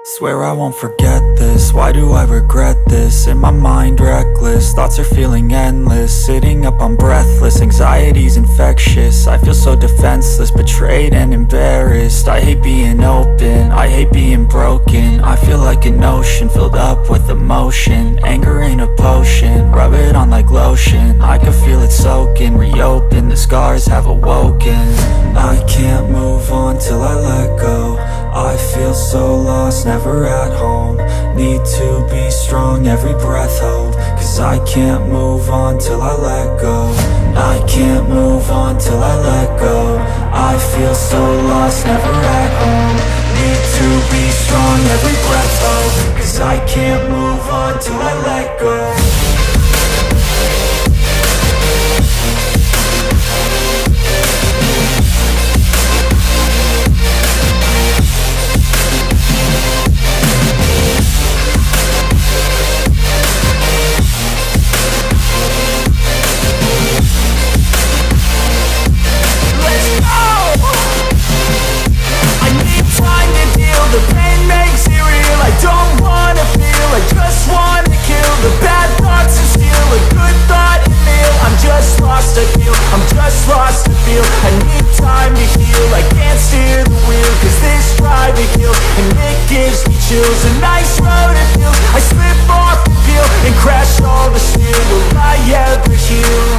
Swear I won't forget this, why do I regret this? In my mind reckless, thoughts are feeling endless. Sitting up I'm breathless, anxiety's infectious. I feel so defenseless, betrayed and embarrassed. I hate being open, I hate being broken. I feel like an ocean filled up with emotion. Anger ain't a potion, rub it on like lotion. I can feel it soaking, reopen, the scars have awoken. I can't move on till I let go. I feel so lost, never at home. Need to be strong, every breath hold. Cause I can't move on till I let go. I can't move on till I let go. I feel so lost, never at home. Need to be strong, every breath hold. Cause I can't move on till I let go. The pain makes it real, I don't wanna feel. I just wanna kill the bad thoughts and steal a good thought and feel. I'm just lost, I feel, I'm just lost to feel. I need time to heal, I can't steer the wheel. Cause this drive to kill, and it gives me chills. A nice road it feels, I slip off the peel and crash all the steel. Will I ever heal?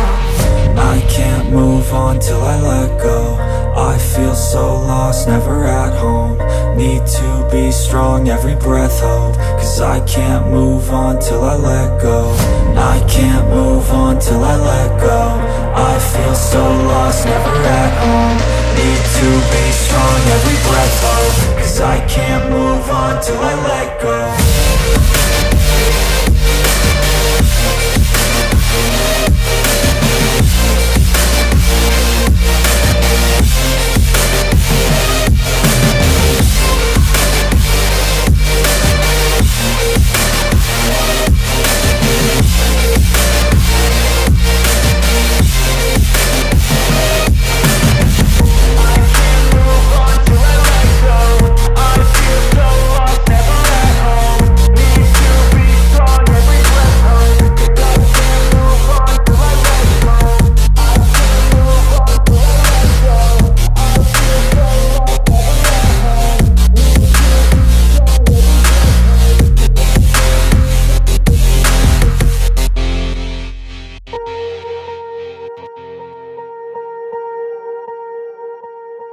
I can't move on till I let go. I feel so lost, never at home. Need to be strong, every breath hold. Cause I can't move on till I let go. I can't move on till I let go. I feel so lost, never at home. Need to be strong, every breath hold. Cause I can't move on till I let go.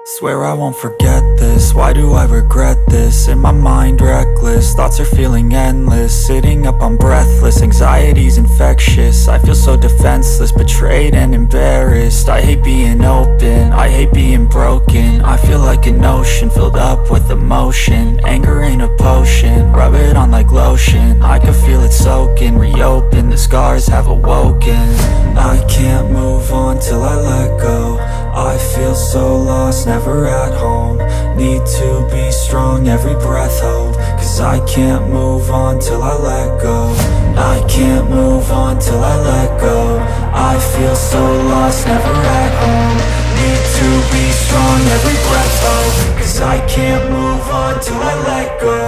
Swear I won't forget this, why do I regret this? In my mind reckless, thoughts are feeling endless. Sitting up I'm breathless, anxiety's infectious. I feel so defenseless, betrayed and embarrassed. I hate being open, I hate being broken. I feel like an ocean filled up with emotion. Anger ain't a potion, rub it on like lotion. I can feel it soaking, reopen, the scars have awoken. I can't move on till I let go. I feel so lost, never at home. Need to be strong, every breath hold. Cause I can't move on till I let go. I can't move on till I let go. I feel so lost, never at home. Need to be strong, every breath hold. Cause I can't move on till I let go.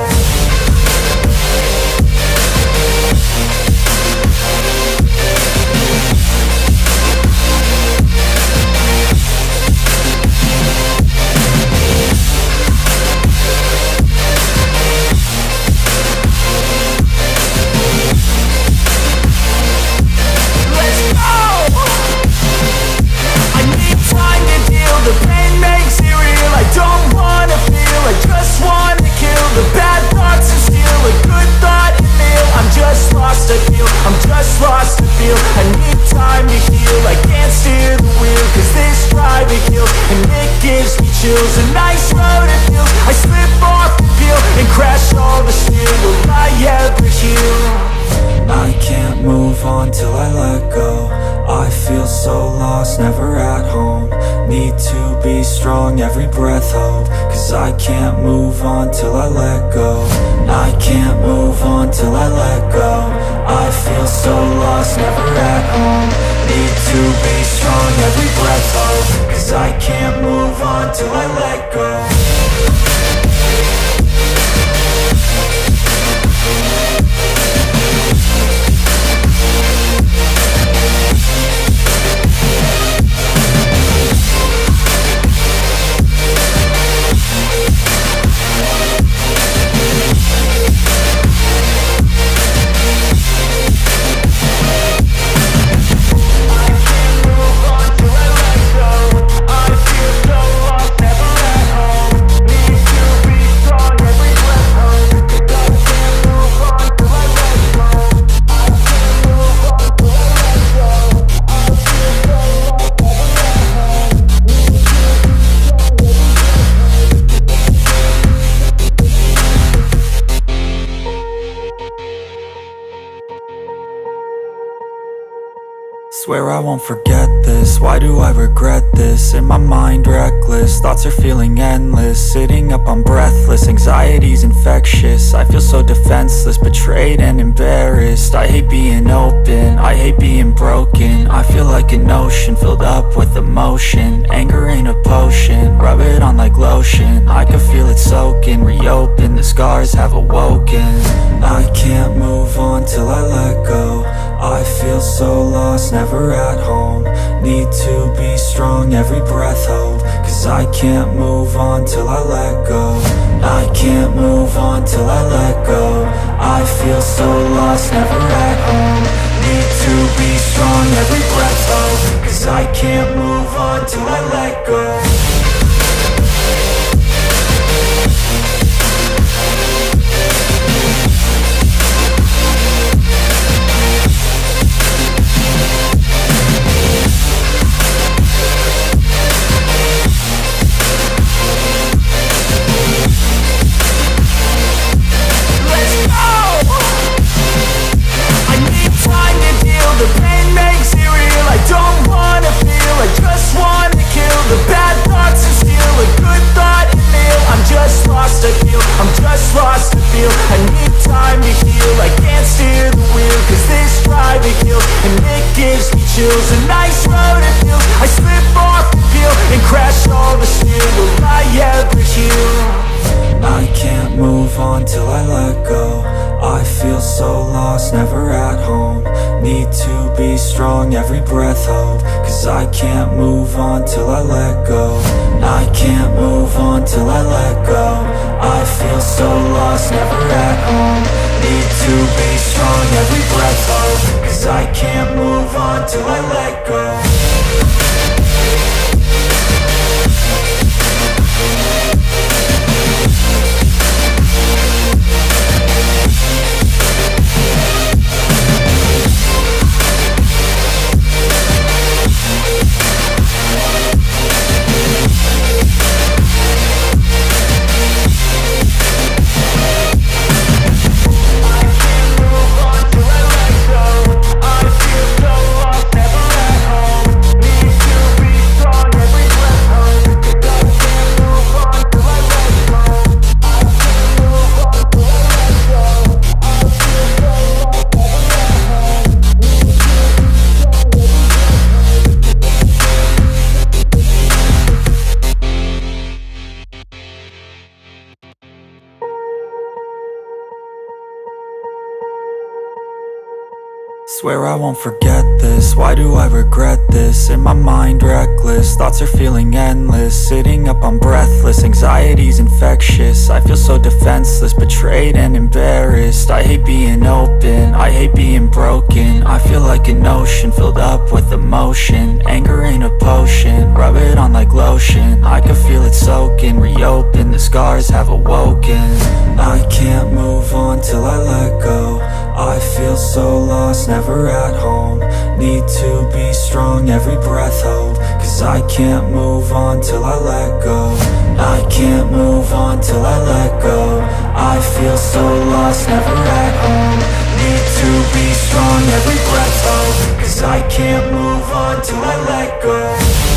The pain makes it real, I don't wanna feel. I just wanna kill the bad thoughts and steal a good thought and feel. I'm just lost, I feel, I'm just lost to feel. I need time to heal, I can't steer the wheel. Cause this drive to kill, and it gives me chills. A nice road it feels, I slip off the peel and crash all the steel. Will I ever heal? I can't move on till I let go. I feel so lost, never at home. Need to be strong, every breath hold. Cause I can't move on till I let go. I can't move on till I let go. I feel so lost, never at home. Need to be strong, every breath hold. Cause I can't move on till I let go. Swear I won't forget this, why do I regret this? In my mind reckless, thoughts are feeling endless. Sitting up, I'm breathless, anxiety's infectious. I feel so defenseless, betrayed and embarrassed. I hate being open, I hate being broken. I feel like an ocean filled up with emotion. Anger ain't a potion, rub it on like lotion. I can feel it soaking, reopen, the scars have awoken. I can't move on till I let go. I feel so lost, never at home. Need to be strong, every breath hold. Cause I can't move on till I let go. I can't move on till I let go. I feel so lost, never at home. Need to be strong, every breath hold. Cause I can't move on till I let go. The pain makes it real, I don't wanna feel. I just wanna kill the bad thoughts and steal a good thought and meal. I'm just lost to feel, I'm just lost to feel. I need time to heal, I can't steer the wheel. Cause this drive it kills, and it gives me chills. A nice road it feels, I slip off the peel and crash all the steel. Will I ever heal? I can't move on till I let go. I feel so lost, never at home. Need to be strong, every breath hold. Cause I can't move on till I let go. I can't move on till I let go. I feel so lost, never at home. Need to be strong, every breath hold. Cause I can't move on till I let go. Swear I won't forget this, why do I regret this? In my mind reckless, thoughts are feeling endless. Sitting up, I'm breathless, anxiety's infectious. I feel so defenseless, betrayed and embarrassed. I hate being open, I hate being broken. I feel like an ocean filled up with emotion. Anger ain't a potion, rub it on like lotion. I can feel it soaking, reopen, the scars have awoken. I can't move on till I let go. I feel so lost, never at home. Need to be strong, every breath hold. Cause I can't move on till I let go. I can't move on till I let go. I feel so lost, never at home. Need to be strong, every breath hold. Cause I can't move on till I let go.